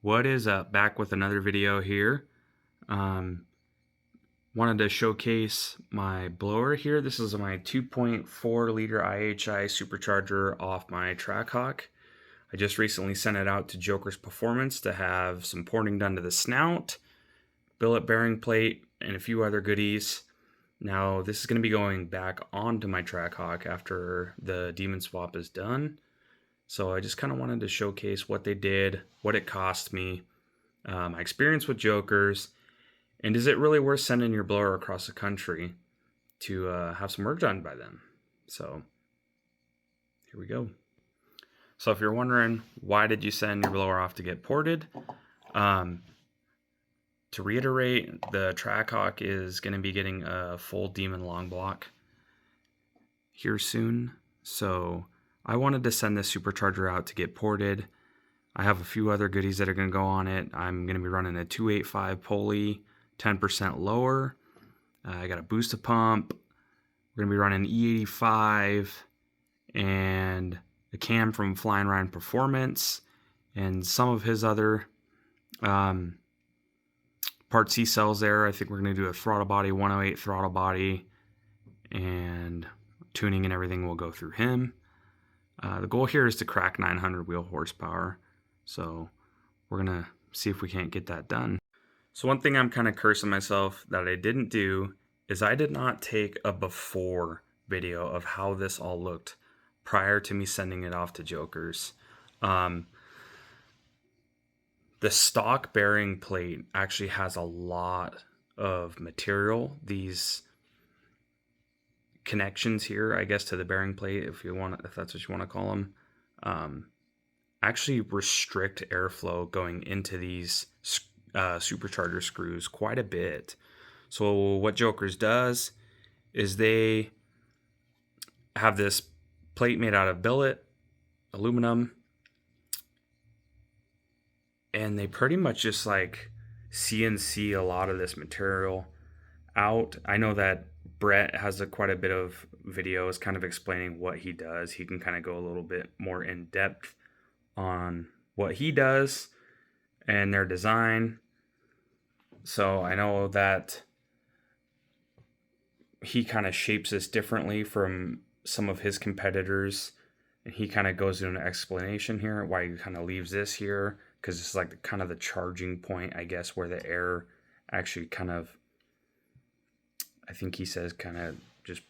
What is up? Back with another video here. Wanted to showcase my blower here. This is my 2.4 liter IHI Supercharger off my Trackhawk. I just recently sent it out to Jokerz Performance to have some porting done to the snout, billet bearing plate, and a few other goodies. Now this is going to be going back onto my Trackhawk after the demon swap is done. So I just kind of wanted to showcase what they did, what it cost me, my experience with Jokerz, and is it really worth sending your blower across the country to have some work done by them? So here we go. So if you're wondering, why did you send your blower off to get ported? To reiterate, the Trackhawk is going to be getting a full Demon long block here soon. So I wanted to send this Supercharger out to get ported. I have a few other goodies that are going to go on it. I'm going to be running a 285 pulley, 10% lower. I got a booster pump. We're going to be running E85 and a cam from Flying Ryan Performance and some of his other parts he sells there. I think we're going to do a throttle body, 108 throttle body, and tuning and everything will go through him. The goal here is to crack 900 wheel horsepower, so we're going to see if we can't get that done. So one thing I'm kind of cursing myself that I didn't do is I did not take a before video of how this all looked prior to me sending it off to Jokerz. The stock bearing plate actually has a lot of material. These connections here, I guess, to the bearing plate, if that's what you want to call them, actually restrict airflow going into these Supercharger screws quite a bit. So what Jokerz does is they have this plate made out of billet aluminum, and they pretty much just like CNC a lot of this material out. I know that Brett has quite a bit of videos kind of explaining what he does. He can kind of go a little bit more in depth on what he does and their design. So I know that he kind of shapes this differently from some of his competitors, and he kind of goes into an explanation here why he kind of leaves this here, because it's like kind of the charging point, I guess, where the air actually kind of, I think he says, kind of just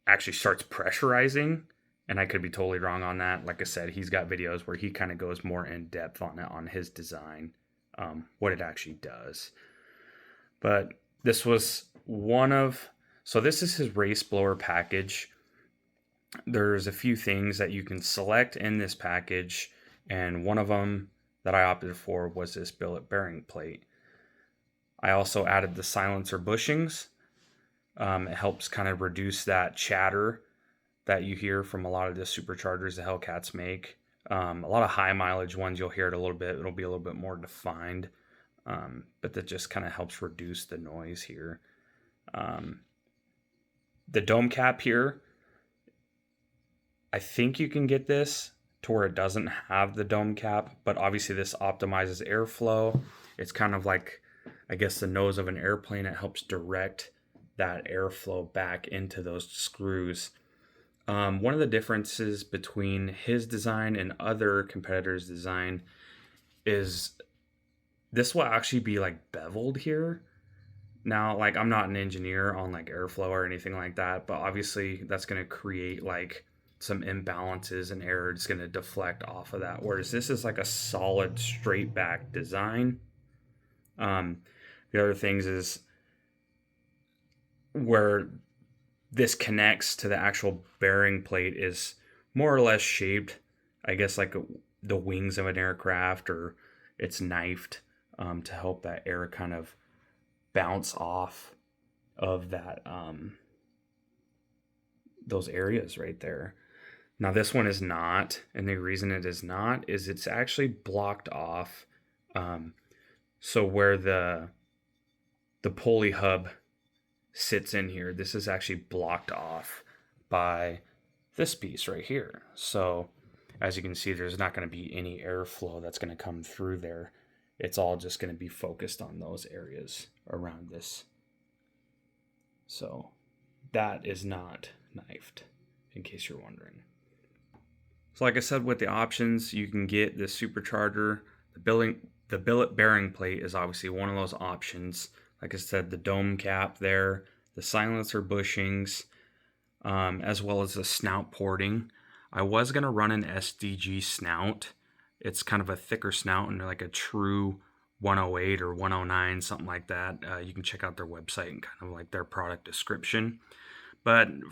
actually starts pressurizing, and I could be totally wrong on that. Like I said, he's got videos where he kind of goes more in depth on it, on his design, what it actually does. But this was so this is his race blower package. There's a few things that you can select in this package, and one of them that I opted for was this billet bearing plate. I also added the silencer bushings. It helps kind of reduce that chatter that you hear from a lot of the Superchargers the Hellcats make. A lot of high mileage ones, you'll hear it a little bit. It'll be a little bit more defined, but that just kind of helps reduce the noise here. The dome cap here, I think you can get this to where it doesn't have the dome cap, but obviously this optimizes airflow. It's kind of like, I guess, the nose of an airplane. It helps direct that airflow back into those screws. One of the differences between his design and other competitors' design is this will actually be like beveled here. Now, like, I'm not an engineer on like airflow or anything like that, but obviously that's going to create like some imbalances and air. It's going to deflect off of that, whereas this is like a solid straight back design. The other things is where this connects to the actual bearing plate is more or less shaped, I guess, like the wings of an aircraft, or it's knifed to help that air kind of bounce off of that those areas right there. Now this one is not, and the reason it is not is it's actually blocked off. So where the pulley hub sits in here, this is actually blocked off by this piece right here. So as you can see, there's not going to be any airflow that's going to come through there. It's all just going to be focused on those areas around this. So that is not knifed, in case you're wondering. So like I said, with the options, you can get the Supercharger. The billet bearing plate is obviously one of those options. Like I said, the dome cap there, the silencer bushings, as well as the snout porting. I was going to run an SDG snout. It's kind of a thicker snout and like a true 108 or 109, something like that. You can check out their website and kind of like their product description. But in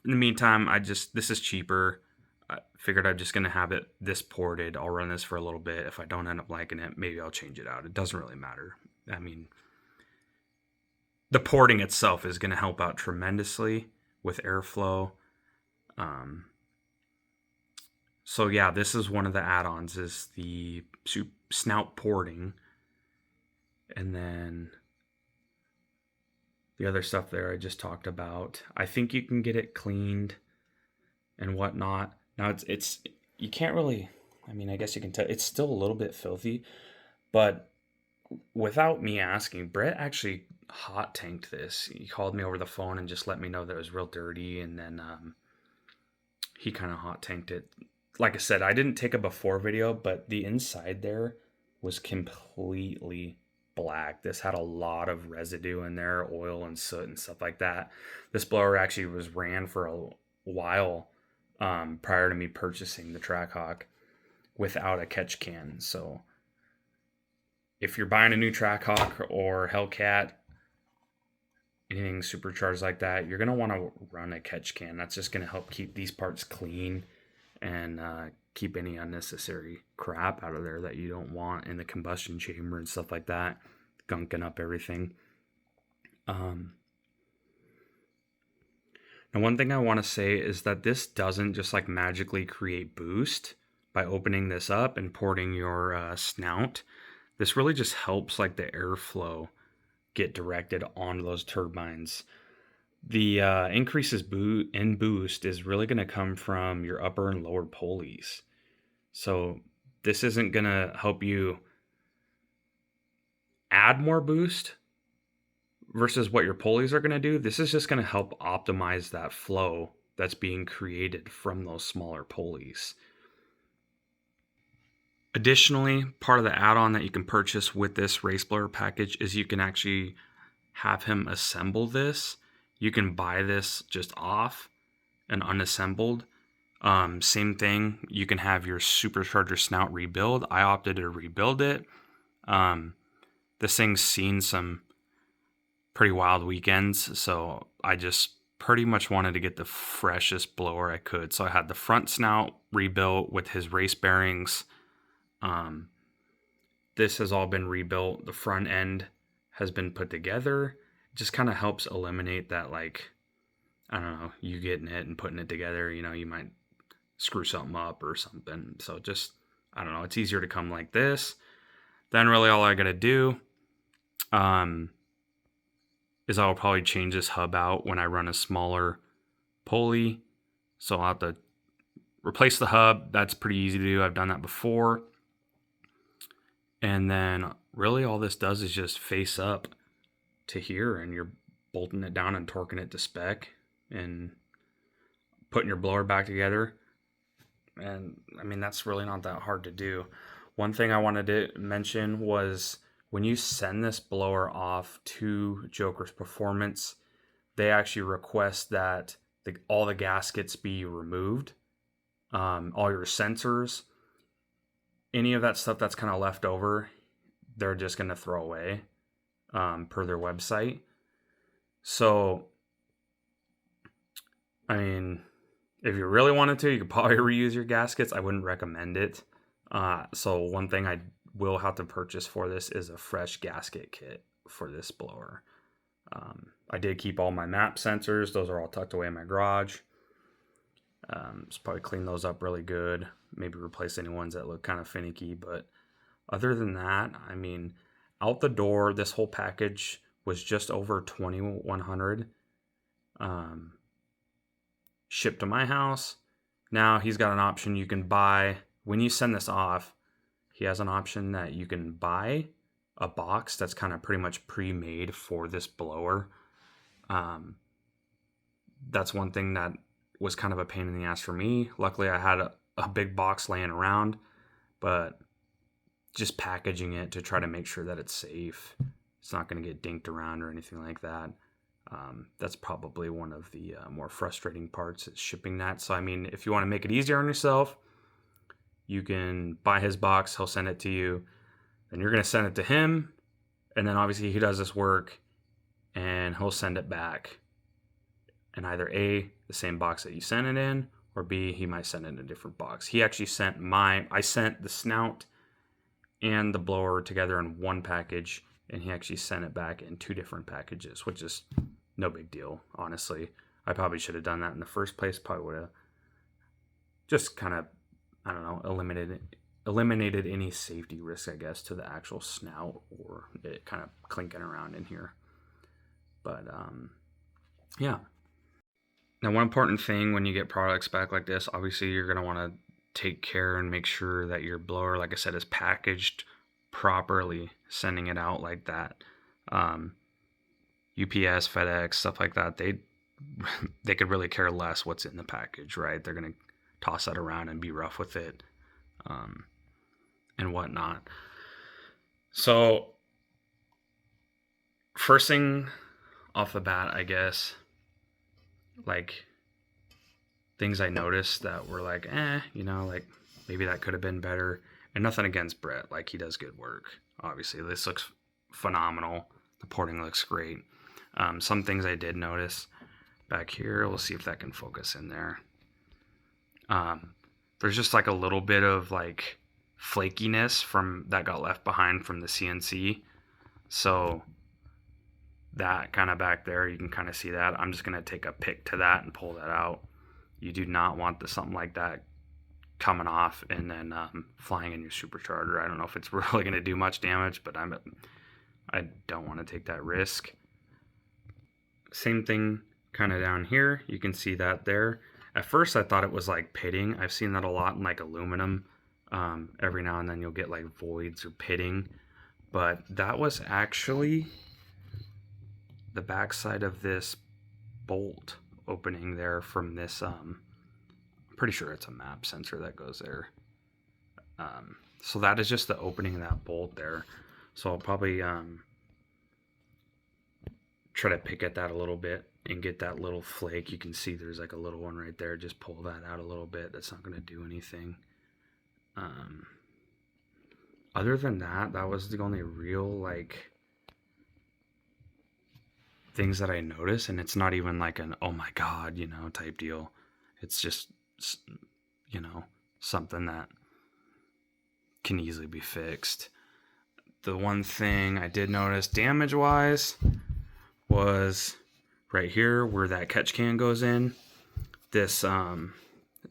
the meantime, this is cheaper. I figured I'm just going to have this ported. I'll run this for a little bit. If I don't end up liking it, maybe I'll change it out. It doesn't really matter. I mean, the porting itself is going to help out tremendously with airflow. So yeah, this is one of the add-ons, is the snout porting. And then the other stuff there I just talked about. I think you can get it cleaned and whatnot. Now it's you can't really, I mean, I guess you can tell it's still a little bit filthy, but without me asking, Brett actually hot tanked this. He called me over the phone and just let me know that it was real dirty, and then he kind of hot tanked it. Like I said, I didn't take a before video, but the inside there was completely black. This had a lot of residue in there, oil and soot and stuff like that. This blower actually was ran for a while prior to me purchasing the Trackhawk without a catch can. So if you're buying a new Trackhawk or Hellcat, anything supercharged like that, you're going to want to run a catch can. That's just going to help keep these parts clean and keep any unnecessary crap out of there that you don't want in the combustion chamber and stuff like that, gunking up everything. Now, one thing I want to say is that this doesn't just like magically create boost by opening this up and porting your snout. This really just helps like the airflow get directed onto those turbines. The increases in boost is really going to come from your upper and lower pulleys. So this isn't going to help you add more boost versus what your pulleys are going to do. This is just going to help optimize that flow that's being created from those smaller pulleys. Additionally, part of the add-on that you can purchase with this race blower package is you can actually have him assemble this. You can buy this just off and unassembled. Same thing, you can have your Supercharger snout rebuild. I opted to rebuild it. This thing's seen some pretty wild weekends, so I just pretty much wanted to get the freshest blower I could. So I had the front snout rebuilt with his race bearings. This has all been rebuilt. The front end has been put together. It just kind of helps eliminate that, like, I don't know, you getting it and putting it together, you know, you might screw something up or something. So just, I don't know, it's easier to come like this. Then really all I got to do is I'll probably change this hub out when I run a smaller pulley. So I'll have to replace the hub. That's pretty easy to do. I've done that before. And then really all this does is just face up to here, and you're bolting it down and torquing it to spec and putting your blower back together. And I mean, that's really not that hard to do. One thing I wanted to mention was when you send this blower off to Jokerz Performance, they actually request that all the gaskets be removed, all your sensors, any of that stuff that's kind of left over, they're just going to throw away per their website. So, I mean, if you really wanted to, you could probably reuse your gaskets. I wouldn't recommend it. So one thing I will have to purchase for this is a fresh gasket kit for this blower. I did keep all my map sensors. Those are all tucked away in my garage. Just probably clean those up really good. Maybe replace any ones that look kind of finicky. But other than that, I mean, out the door, this whole package was just over $2,100. Shipped to my house. Now he's got an option you can buy. When you send this off, he has an option that you can buy a box that's kind of pretty much pre-made for this blower. That's one thing that was kind of a pain in the ass for me. Luckily, I had a big box laying around, but just packaging it to try to make sure that it's safe, it's not going to get dinked around or anything like that. That's probably one of the more frustrating parts is shipping that. So, I mean, if you want to make it easier on yourself, you can buy his box. He'll send it to you. Then you're going to send it to him. And then obviously he does this work and he'll send it back. And either A, the same box that you sent it in, or B, he might send it in a different box. He actually sent I sent the snout and the blower together in one package, and he actually sent it back in 2 different packages, which is no big deal, honestly. I probably should have done that in the first place. Probably would have just kind of, I don't know, eliminated any safety risk, I guess, to the actual snout or it kind of clinking around in here. But, yeah. Now, one important thing when you get products back like this, obviously you're going to want to take care and make sure that your blower, like I said, is packaged properly, sending it out like that. UPS, FedEx, stuff like that, they could really care less what's in the package, right? They're going to toss that around and be rough with it and whatnot. So, first thing off the bat, I guess, like things I noticed that were like, like maybe that could have been better. And nothing against Brett, like he does good work. Obviously, this looks phenomenal. The porting looks great. Some things I did notice back here, we'll see if that can focus in there. There's just like a little bit of like flakiness from that got left behind from the CNC. So that kind of back there, you can kind of see that. I'm just going to take a pick to that and pull that out. You do not want something like that coming off and then flying in your supercharger. I don't know if it's really going to do much damage, but I don't want to take that risk. Same thing kind of down here. You can see that there. At first I thought it was like pitting. I've seen that a lot in like aluminum. Every now and then you'll get like voids or pitting, but that was actually the backside of this bolt opening there from this. I'm pretty sure it's a map sensor that goes there. So that is just the opening of that bolt there. So I'll probably try to pick at that a little bit and get that little flake. You can see there's like a little one right there. Just pull that out a little bit. That's not going to do anything. Other than that, that was the only real like things that I noticed, and it's not even like an oh my god, type deal. It's just, something that can easily be fixed. The one thing I did notice damage wise was right here where that catch can goes in. This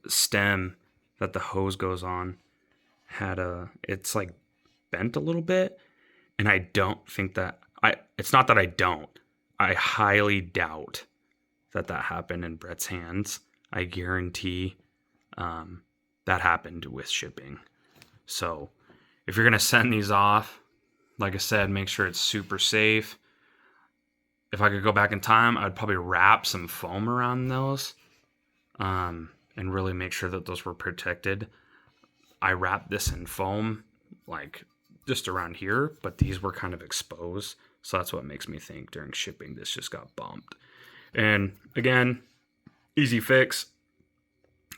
stem that the hose goes on it's like bent a little bit, and I don't think that it's not that I highly doubt that happened in Brett's hands. I guarantee that happened with shipping. So if you're going to send these off, like I said, make sure it's super safe. If I could go back in time, I'd probably wrap some foam around those and really make sure that those were protected. I wrapped this in foam like just around here, but these were kind of exposed. So that's what makes me think during shipping this just got bumped. And again, easy fix.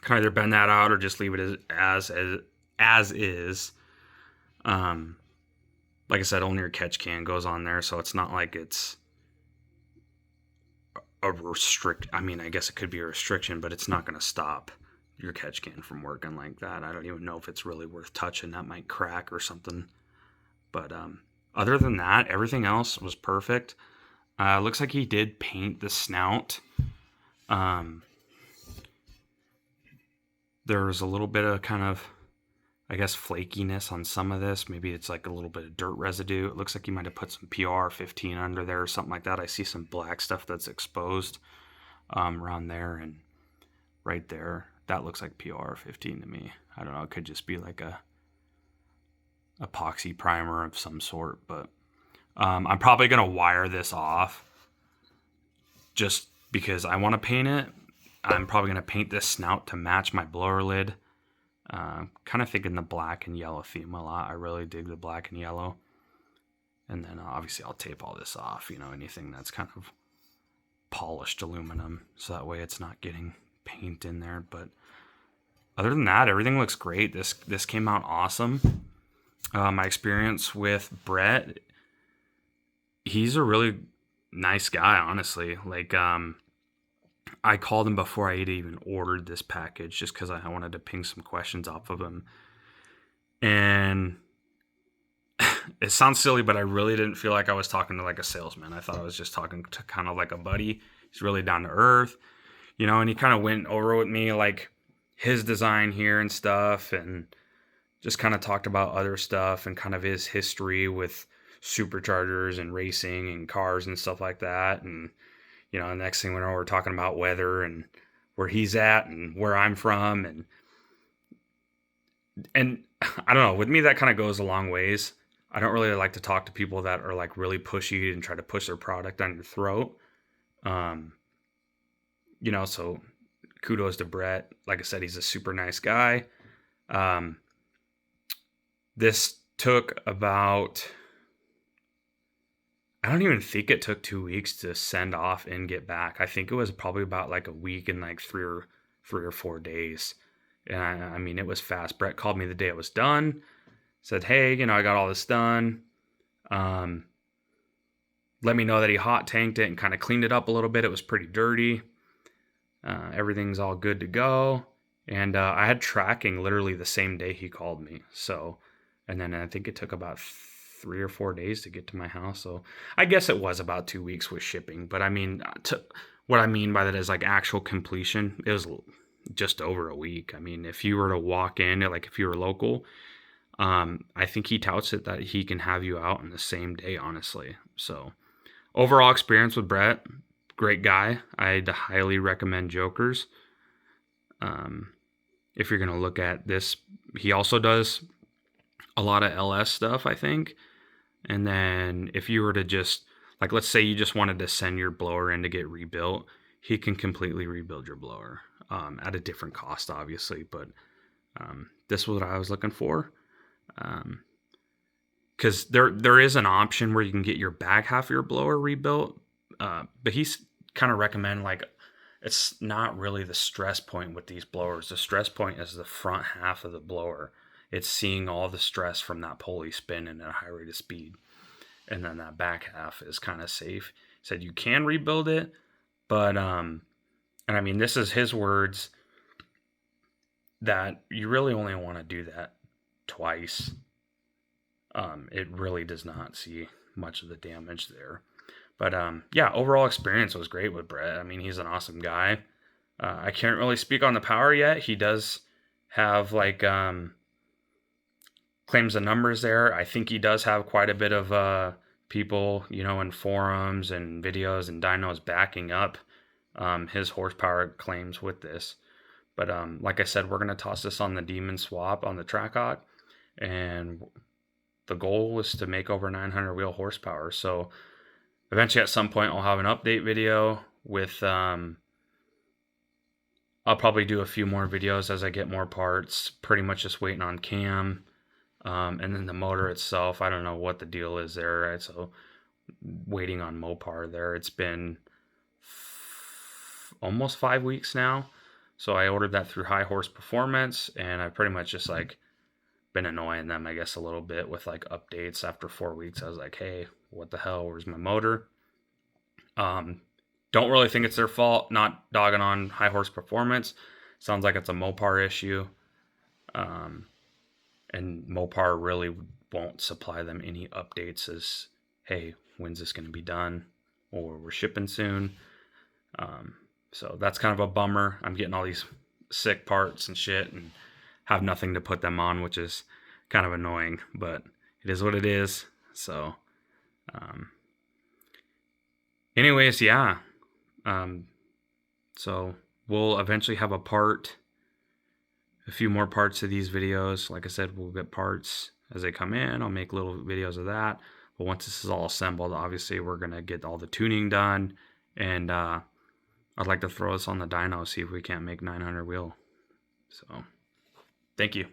Can either bend that out or just leave it as is. Like I said, only your catch can goes on there, so it's not like it's a I guess it could be a restriction, but it's not going to stop your catch can from working like that. I don't even know if it's really worth touching. That might crack or something. But other than that, everything else was perfect. Looks like he did paint the snout. There was a little bit of kind of, I guess, flakiness on some of this. Maybe it's like a little bit of dirt residue. It looks like he might have put some PR15 under there or something like that. I see some black stuff that's exposed around there and right there. That looks like PR15 to me. I don't know. It could just be like a epoxy primer of some sort, but I'm probably going to wire this off just because I want to paint it. I'm probably going to paint this snout to match my blower lid. Kind of thinking the black and yellow theme a lot. I really dig the black and yellow. And then obviously I'll tape all this off, you know, anything that's kind of polished aluminum, so that way it's not getting paint in there. But other than that, everything looks great. This came out awesome. My experience with Brett, he's a really nice guy, honestly. Like, I called him before I had even ordered this package just because I wanted to ping some questions off of him. And it sounds silly, but I really didn't feel like I was talking to like a salesman. I thought I was just talking to kind of like a buddy. He's really down to earth, you know, and he kind of went over with me like his design here and stuff, and just kind of talked about other stuff and kind of his history with superchargers and racing and cars and stuff like that. And, you know, the next thing we know, we're talking about weather and where he's at and where I'm from. And I don't know, with me, that kind of goes a long ways. I don't really like to talk to people that are like really pushy and try to push their product down your throat. You know, so kudos to Brett. Like I said, he's a super nice guy. This took about, I don't even think it took 2 weeks to send off and get back. I think it was probably about like a week and like three or 4 days. And I mean, it was fast. Brett called me the day it was done. Said, hey, you know, I got all this done. Let me know that he hot tanked it and kind of cleaned it up a little bit. It was pretty dirty. Everything's all good to go. And I had tracking literally the same day he called me. So, and then I think it took about 3 or 4 days to get to my house. So I guess it was about 2 weeks with shipping. But I mean, what I mean by that is like actual completion, it was just over a week. I mean, if you were to walk in, like if you were local, I think he touts it that he can have you out in the same day, honestly. So overall experience with Brett, great guy. I'd highly recommend Jokerz. If you're going to look at this, he also does a lot of LS stuff, I think. And then if you were to just, like, let's say you just wanted to send your blower in to get rebuilt, he can completely rebuild your blower at a different cost, obviously. But this was what I was looking for. Because there is an option where you can get your back half of your blower rebuilt. But he's kind of recommend, like, it's not really the stress point with these blowers. The stress point is the front half of the blower. It's seeing all the stress from that pulley spinning at a high rate of speed. And then that back half is kind of safe. He said you can rebuild it, but, and I mean, this is his words, that you really only want to do that twice. It really does not see much of the damage there. But yeah, overall experience was great with Brett. I mean, he's an awesome guy. I can't really speak on the power yet. He does have like claims of numbers there. I think he does have quite a bit of people, you know, in forums and videos and dynos backing up his horsepower claims with this. But like I said, we're going to toss this on the Demon swap on the Trackhawk, and the goal was to make over 900 wheel horsepower. So eventually at some point I'll have an update video with, I'll probably do a few more videos as I get more parts, pretty much just waiting on cam. And then the motor itself, I don't know what the deal is there, right? So waiting on Mopar there. It's been almost 5 weeks now. So I ordered that through Jokerz Performance, and I've pretty much just like been annoying them, I guess, a little bit with like updates. After 4 weeks, I was like, hey, what the hell? Where's my motor? Don't really think it's their fault. Not dogging on Jokerz Performance. Sounds like it's a Mopar issue. And Mopar really won't supply them any updates as, hey, when's this going to be done? Or we're shipping soon. So that's kind of a bummer. I'm getting all these sick parts and shit and have nothing to put them on, which is kind of annoying, but it is what it is. So, anyways, yeah. So we'll eventually have a part a few more parts of these videos. Like I said, we'll get parts as they come in. I'll make little videos of that. But once this is all assembled, obviously we're going to get all the tuning done. And I'd like to throw this on the dyno, see if we can't make 900 wheel. So, thank you.